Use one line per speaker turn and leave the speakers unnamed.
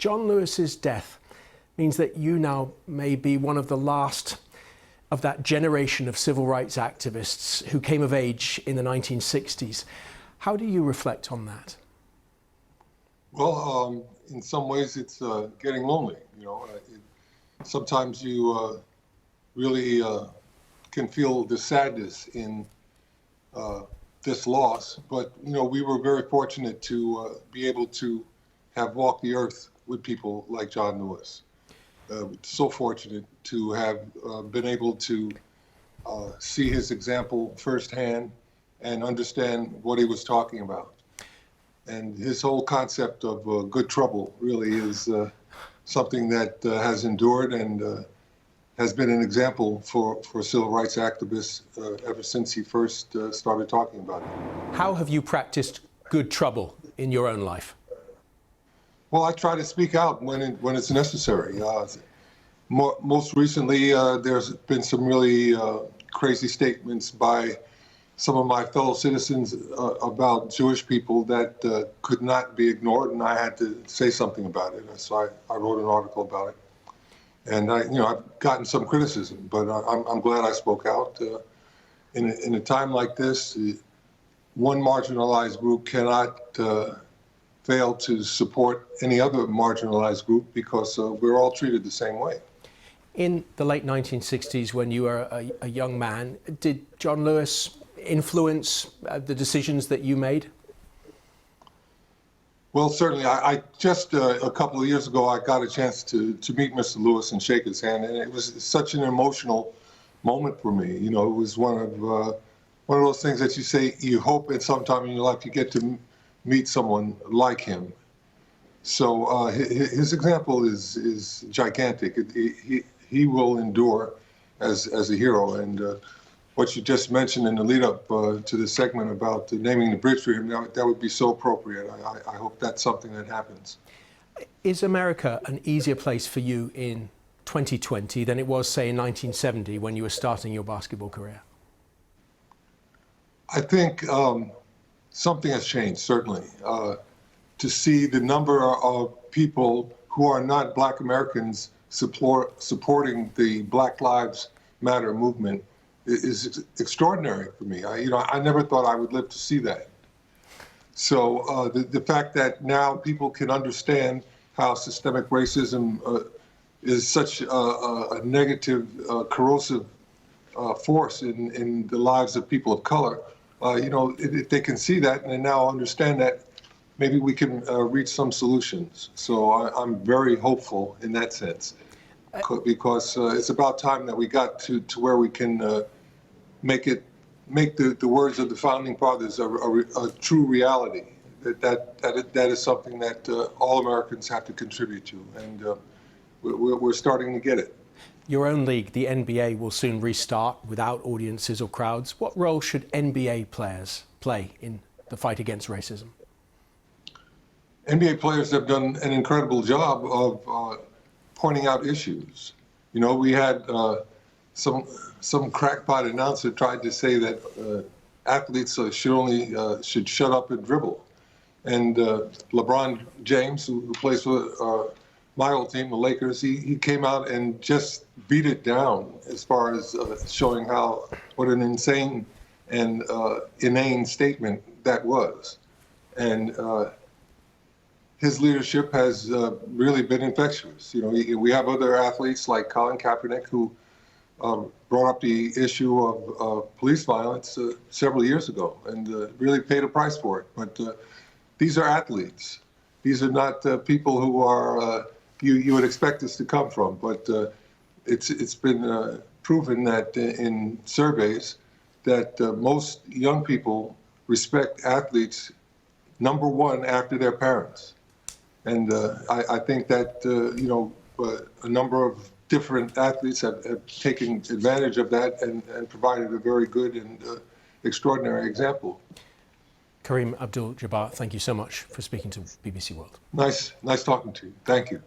John Lewis's death means that you now may be one of the last of that generation of civil rights activists who came of age in the 1960s. How do you reflect on that?
Well, in some ways it's getting lonely. Sometimes you really can feel the sadness in this loss, but we were very fortunate to be able to have walked the earth with people like John Lewis. So fortunate to have been able to see his example firsthand and understand what he was talking about. And his whole concept of good trouble really is something that has endured and has been an example for civil rights activists ever since he first started talking about it.
How have you practiced good trouble in your own life?
Well, I try to speak out when it's necessary. Most recently, there's been some really crazy statements by some of my fellow citizens about Jewish people that could not be ignored, and I had to say something about it. So I wrote an article about it, and I've gotten some criticism, but I'm glad I spoke out. In a time like this, one marginalized group cannot fail to support any other marginalized group because we're all treated the same way.
In the late 1960s, when you were a young man, did John Lewis influence the decisions that you made?
Well, certainly. I just a couple of years ago, I got a chance to meet Mr. Lewis and shake his hand, and it was such an emotional moment for me. It was one of those things that you say you hope at some time in your life you get to meet someone like him. So his example is gigantic. He will endure as a hero. And what you just mentioned in the lead up to the segment about naming the bridge for him, that would be so appropriate. I hope that's something that happens.
Is America an easier place for you in 2020 than it was, say, in 1970 when you were starting your basketball career?
I think something has changed, certainly. To see the number of people who are not Black Americans supporting the Black Lives Matter movement is extraordinary for me. I never thought I would live to see that. So the fact that now people can understand how systemic racism is such a negative, corrosive force in the lives of people of color, if they can see that and now understand that, maybe we can reach some solutions. So I'm very hopeful in that sense, because it's about time that we got to where we can make the words of the founding fathers a true reality. That is something that all Americans have to contribute to, and we're starting to get it.
Your own league, the NBA, will soon restart without audiences or crowds. What role should NBA players play in the fight against racism?
NBA players have done an incredible job of pointing out issues. We had some crackpot announcer tried to say that athletes should shut up and dribble. And LeBron James, who plays for my old team, the Lakers, he came out and just beat it down as far as showing what an insane and inane statement that was. And his leadership has really been infectious. We have other athletes like Colin Kaepernick who brought up the issue of police violence several years ago and really paid a price for it. But these are athletes. These are not people who are you would expect this to come from. But it's been proven that in surveys that most young people respect athletes number one after their parents. And I think that, a number of different athletes have taken advantage of that and provided a very good and extraordinary example.
Kareem Abdul-Jabbar, thank you so much for speaking to BBC World.
Nice talking to you. Thank you.